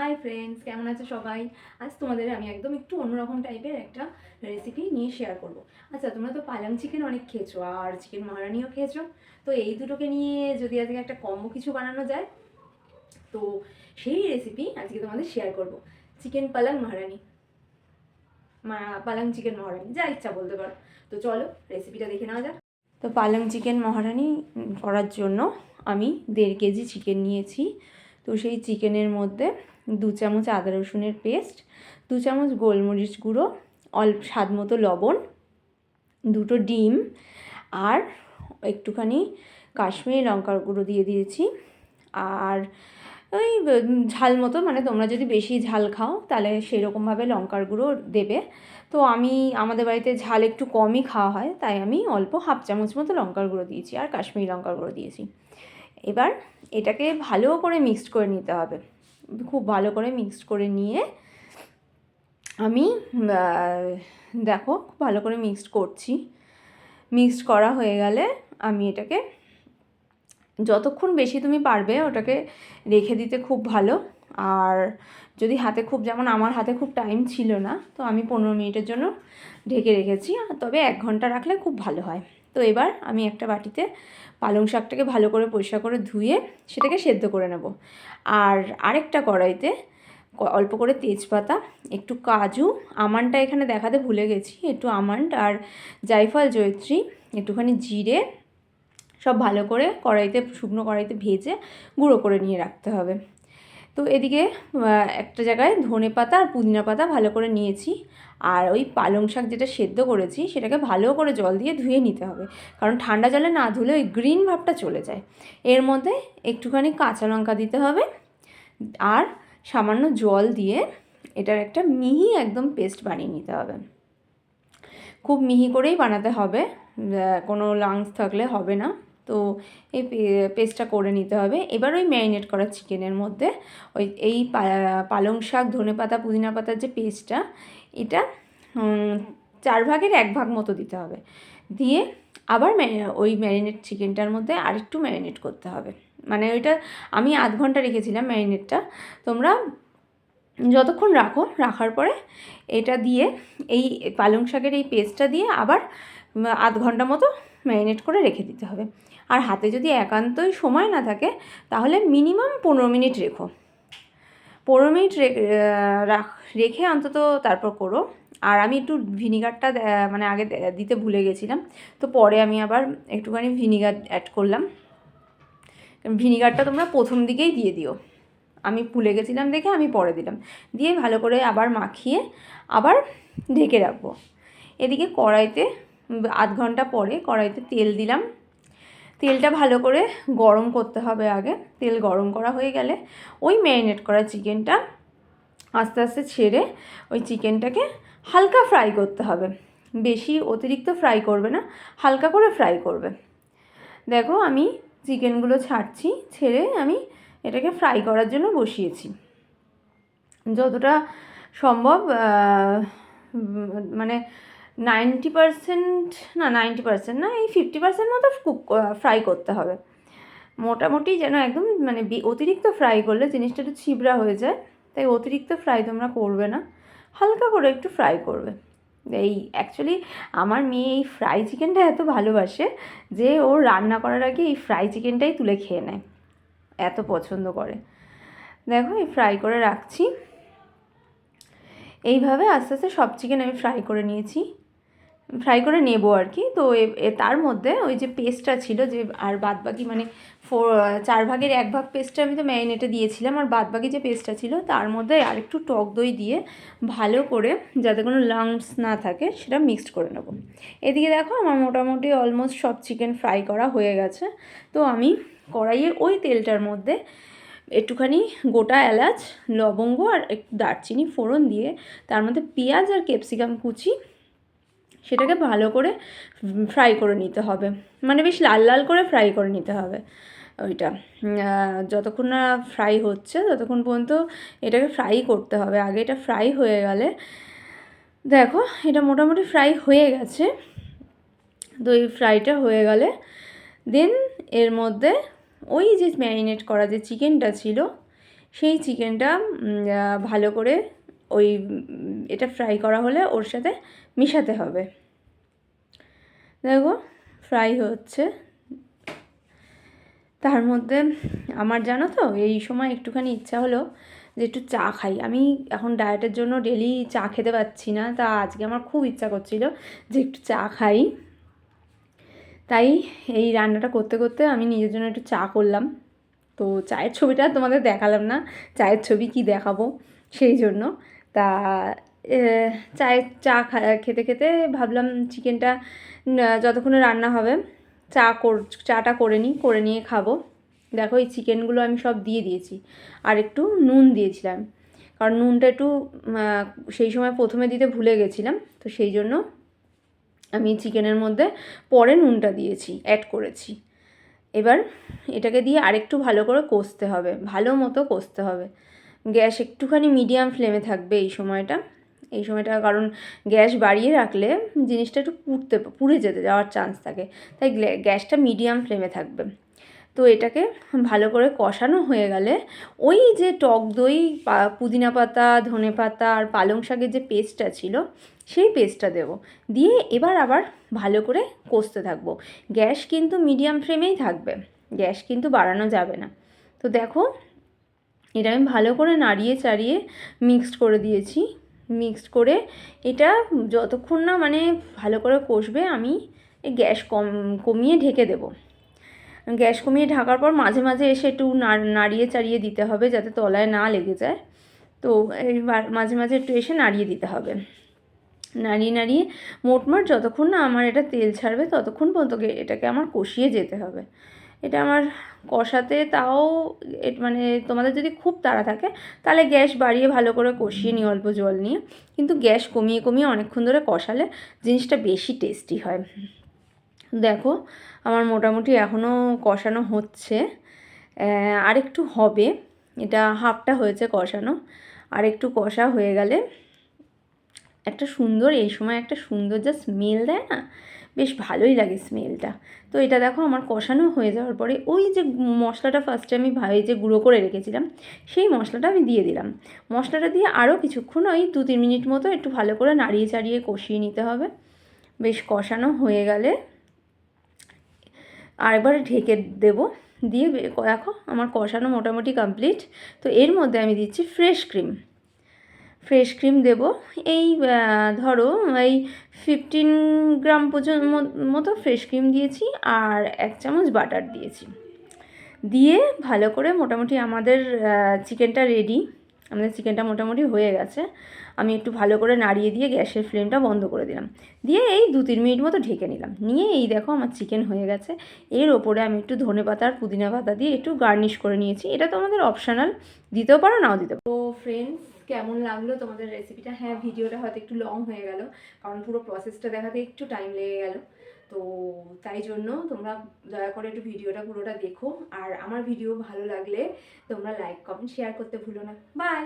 Hi friends, কেমন আছো সবাই? আজ তোমাদের আমি একদম একটু অন্যরকম টাইপের একটা রেসিপি নিয়ে শেয়ার করব। আচ্ছা, তোমরা তো পালং চিকেন অনেক খেয়েছো আর চিকেন মহারানিও খেয়েছো, তো এই দুটোকে নিয়ে যদি আজকে একটা কম্বো কিছু বানানো যায়, তো সেই রেসিপি আজকে তোমাদের শেয়ার করব। চিকেন পালং মহারানি, পালং চিকেন মহারানি, যা ইচ্ছা বলতে পারো। তো চলো রেসিপিটা দেখে নেওয়া যাক। তো পালং চিকেন মহারানি করার জন্য আমি 1.5 কেজি চিকেন নিয়েছি। তো সেই চিকেনের মধ্যে 2 চামচ আদা রসুনের পেস্ট, 2 চামচ গোলমরিচ গুঁড়ো, অল্প স্বাদ মতো লবণ, 2টো ডিম, আর একটুখানি কাশ্মীরি লঙ্কার গুঁড়ো দিয়ে দিয়েছি। আর ওই ঝাল মতো, মানে তোমরা যদি বেশি ঝাল খাও তাহলে সেরকমভাবে লঙ্কার গুঁড়ো দেবে। তো আমাদের বাড়িতে ঝাল একটু কমই খাওয়া হয়, তাই আমি অল্প 1/2 চামচ মতো লঙ্কার গুঁড়ো দিয়েছি আর কাশ্মীরি লঙ্কার গুঁড়ো দিয়েছি। এবার এটাকে ভালো করে মিক্সড করে নিতে হবে। খুব ভালো করে মিক্সড করে নিয়ে আমি দেখো খুব ভালো করে মিক্সড করছি। মিক্সড করা হয়ে গেলে আমি এটাকে যতক্ষণ বেশি তুমি পারবে ওটাকে রেখে দিতে খুব ভালো। আর যদি হাতে খুব, যেমন আমার হাতে খুব টাইম ছিল না, তো আমি 15 মিনিটের জন্য ঢেকে রেখেছি, তবে 1 ঘন্টা রাখলে খুব ভালো হয়। তো এবার আমি একটা বাটিতে পালং শাকটাকে ভালো করে পরিষ্কার করে ধুয়ে সেটাকে সেদ্ধ করে নেব। আর আরেকটা কড়াইতে অল্প করে তেজপাতা, একটু কাজু, আমন্ডটা এখানে দেখাতে ভুলে গেছি, একটু আমন্ড আর জায়ফল জয়িত্রী, একটুখানি জিরে, সব ভালো করে কড়াইতে, শুকনো কড়াইতে ভেজে গুঁড়ো করে নিয়ে রাখতে হবে। তো এদিকে একটা জায়গায় ধনে পাতা আর পুদিনা পাতা ভালো করে নিয়েছি। আর ওই পালং শাক যেটা সেদ্ধ করেছি সেটাকে ভালো করে জল দিয়ে ধুয়ে নিতে হবে, কারণ ঠান্ডা জলে না ধুলে ওই গ্রিন ভাবটা চলে যায়। এর মধ্যে একটুখানি কাঁচা লঙ্কা দিতে হবে আর সামান্য জল দিয়ে এটার একটা মিহি একদম পেস্ট বানিয়ে নিতে হবে। খুব মিহি করেই বানাতে হবে, কোনো লাংস থাকলে হবে না। তো এই পেস্টটা করে নিতে হবে। এবার ওই ম্যারিনেট করা চিকেনের মধ্যে এই পালং শাক, ধনে পাতা, পুদিনা পাতার যে পেস্টটা, এটা 4 ভাগের 1 ভাগ মতো দিতে হবে। দিয়ে আবার ওই ম্যারিনেট চিকেনটার মধ্যে আরেকটু ম্যারিনেট করতে হবে। মানে ওইটা আমি আধ ঘন্টা রেখেছিলাম ম্যারিনেটটা। তোমরা যতক্ষণ রাখার পরে এটা দিয়ে, এই পালং শাকের এই পেস্টটা দিয়ে আবার আধ ঘন্টা মতো ম্যারিনেট করে রেখে দিতে হবে। আর হাতে যদি একান্তই সময় না থাকে তাহলে মিনিমাম 15 মিনিট রেখো। 15 মিনিট রেখে অন্তত তারপর করো। আর আমি একটু ভিনিগারটা মানে আগে দিতে ভুলে গেছিলাম, তো পরে আমি আবার একটুখানি ভিনিগার অ্যাড করলাম। ভিনিগারটা তোমরা প্রথম দিকেই দিয়ে দিও, আমি ভুলে গেছিলাম দেখে আমি পরে দিলাম। দিয়ে ভালো করে আবার মাখিয়ে আবার ঢেকে রাখবো। এদিকে কড়াইতে আধ ঘন্টা পরে কড়াইতে তেল দিলাম। তেলটা ভালো করে গরম করতে হবে আগে। তেল গরম করা হয়ে গেলে ওই ম্যারিনেট করা চিকেনটা আস্তে আস্তে ছেড়ে ওই চিকেনটাকে হালকা ফ্রাই করতে হবে। বেশি অতিরিক্ত ফ্রাই করবে না, হালকা করে ফ্রাই করবে। দেখো আমি চিকেনগুলো ছাড়ছি, ছেড়ে আমি এটাকে ফ্রাই করার জন্য বসিয়েছি। যতটা সম্ভব মানে 90% না, 90% না, এই 50% মতো ফ্রাই করতে হবে। মোটামুটি যেন একদম, মানে অতিরিক্ত ফ্রাই করলে জিনিসটা একটু ছিবড়া হয়ে যায়, তাই অতিরিক্ত ফ্রাই তোমরা করবে না, হালকা করে একটু ফ্রাই করবে। এই অ্যাকচুয়ালি আমার মেয়ে এই ফ্রাই চিকেনটা এত ভালোবাসে যে ওর রান্না করার আগে এই ফ্রাই চিকেনটাই তুলে খেয়ে নেয়, এত পছন্দ করে। দেখো এই ফ্রাই করে রাখছি। এইভাবে আস্তে আস্তে সব চিকেন আমি ফ্রাই করে নিয়েছি, ফ্রাই করে নেব আর কি। তো তার মধ্যে ওই যে পেস্টটা ছিল, যে আর বাদবাকি মানে 4 ভাগের 1 ভাগ পেস্টটা আমি তো ম্যারিনেটে দিয়েছিলাম, আর বাদবাকি যে পেস্টটা ছিল তার মধ্যে আরেকটু টক দই দিয়ে ভালো করে, যাতে কোনো লাম্পস না থাকে, সেটা মিক্সড করে নেব। এদিকে দেখো আমার মোটামুটি অলমোস্ট সব চিকেন ফ্রাই করা হয়ে গেছে। তো আমি কড়াইয়ে ওই তেলটার মধ্যে একটুখানি গোটা এলাচ, লবঙ্গ আর একটু দারচিনি ফোড়ন দিয়ে তার মধ্যে পেঁয়াজ আর ক্যাপসিকাম কুচি, সেটাকে ভালো করে ফ্রাই করে নিতে হবে। মানে বেশ লাল লাল করে ফ্রাই করে নিতে হবে। ওইটা যতক্ষণ না ফ্রাই হচ্ছে ততক্ষণ পর্যন্ত এটাকে ফ্রাই করতে হবে। আগে এটা ফ্রাই হয়ে গেলে, দেখো এটা মোটামুটি ফ্রাই হয়ে গেছে। তো এই ফ্রাইটা হয়ে গেলে দেন এর মধ্যে ওই যে ম্যারিনেট করা যে চিকেনটা ছিল সেই চিকেনটা ভালো করে ওই এটা ফ্রাই করা হলে ওর সাথে মিশাতে হবে। দেখো ফ্রাই হচ্ছে। তার মধ্যে আমার জানো তো এই সময় একটুখানি ইচ্ছা হলো যে একটু চা খাই। আমি এখন ডায়েটের জন্য ডেলি চা খেতে পারছি না, তা আজকে আমার খুব ইচ্ছা করছিল যে একটু চা খাই। তাই এই রান্নাটা করতে করতে আমি নিজের জন্য একটু চা করলাম। তো চায়ের ছবিটা তোমাদের দেখালাম না, চায়ের ছবি কি দেখাবো সেই জন্য। তা চা খেতে খেতে ভাবলাম চিকেনটা যতক্ষণে রান্না হবে চাটা করে নিয়ে খাবো। দেখো এই চিকেনগুলো আমি সব দিয়ে দিয়েছি, আর একটু নুন দিয়েছিলাম, কারণ নুনটা একটু সেই সময় প্রথমে দিতে ভুলে গেছিলাম, তো সেই জন্য আমি চিকেনের মধ্যে পরে নুনটা দিয়েছি, অ্যাড করেছি। এবার এটাকে দিয়ে আরেকটু ভালো করে কষতে হবে, ভালো মতো কষতে হবে। গ্যাস একটুখানি মিডিয়াম ফ্লেমে থাকবে এই সময়টা, কারণ গ্যাস বাড়িয়ে রাখলে জিনিসটা একটু পুড়ে যেতে যাওয়ার চান্স থাকে, তাই গ্যাসটা মিডিয়াম ফ্লেমে থাকবে। তো এটাকে ভালো করে কষানো হয়ে গেলে ওই যে টক দই, পুদিনা পাতা, ধনে পাতা আর পালং শাকের যে পেস্টটা ছিল সেই পেস্টটা দেবো, দিয়ে এবার আবার ভালো করে কষতে থাকবো। গ্যাস কিন্তু মিডিয়াম ফ্লেমেই থাকবে, গ্যাস কিন্তু বাড়ানো যাবে না। তো দেখো এটা আমি ভালো করে নাড়িয়ে চাড়িয়ে মিক্সড করে দিয়েছি। মিক্সড করে এটা যতক্ষণ না মানে ভালো করে কষবে, আমি এই গ্যাস কমিয়ে ঢেকে দেবো। গ্যাস কমিয়ে ঢাকার পর মাঝে মাঝে এসে একটু নাড়িয়ে চাড়িয়ে দিতে হবে যাতে তলায় না লেগে যায়। তো এইবার মাঝে মাঝে একটু এসে নাড়িয়ে দিতে হবে। নাড়িয়ে নাড়িয়ে মোটমাট যতক্ষণ না আমার এটা তেল ছাড়বে ততক্ষণ পর্যন্ত এটাকে আমার কষিয়ে যেতে হবে। এটা আমার কষাতে তাও মানে তোমাদের যদি খুব তাড়া থাকে তাহলে গ্যাস বাড়িয়ে ভালো করে কষিয়ে নিই অল্প জল নিয়ে, কিন্তু গ্যাস কমিয়ে কমিয়ে অনেকক্ষণ ধরে কষালে জিনিসটা বেশি টেস্টি হয়। দেখো আমার মোটামুটি এখনও কষানো হচ্ছে, আরেকটু হবে, এটা হাফটা হয়েছে কষানো, আর একটু কষা হয়ে গেলে একটা সুন্দর এই সময় একটা সুন্দর যা স্মেল দেয় না, বেশ ভালোই লাগে স্মেলটা। তো এটা দেখো আমার কষানো হয়ে যাওয়ার পরে ওই যে মশলাটা ফার্স্টে আমি যে গুঁড়ো করে রেখেছিলাম সেই মশলাটা আমি দিয়ে দিলাম। মশলাটা দিয়ে আরও কিছুক্ষণ ওই 2-3 মিনিট মতো একটু ভালো করে নাড়িয়ে চাড়িয়ে কষিয়ে নিতে হবে। বেশ কষানো হয়ে গেলে আরেকবার ঢেকে দেবো, দিয়ে দেখো আমার কষানো মোটামুটি কমপ্লিট। তো এর মধ্যে আমি দিচ্ছি ফ্রেশ ক্রিম দেবো। এই ধরো এই 15 গ্রাম পর্যন্ত মতো ফ্রেশ ক্রিম দিয়েছি, আর 1 চামচ বাটার দিয়েছি। দিয়ে ভালো করে মোটামুটি আমাদের চিকেনটা রেডি, আমাদের চিকেনটা মোটামুটি হয়ে গেছে। আমি একটু ভালো করে নাড়িয়ে দিয়ে গ্যাসের ফ্লেমটা বন্ধ করে দিলাম, দিয়ে এই 2-3 মিনিট মতো ঢেকে নিলাম। নিয়ে এই দেখো আমার চিকেন হয়ে গেছে। এর ওপরে আমি একটু ধনে পাতা আর পুদিনা পাতা দিয়ে একটু গার্নিশ করে নিয়েছি। এটা তো আমাদের অপশনাল, দিতেও পারো নাও দিতে পারো। তো ফ্রেন্ডস কেমন লাগলো তোমাদের রেসিপিটা? হ্যাঁ ভিডিওটা হয়তো একটু লং হয়ে গেল, কারণ পুরো প্রসেসটা দেখাতে একটু টাইম লেগে গেল। তো তাই জন্য তোমরা দয়া করে একটু ভিডিওটা পুরোটা দেখো, আর আমার ভিডিও ভালো লাগলে তোমরা লাইক কমেন্ট শেয়ার করতে ভুলো না। বাই।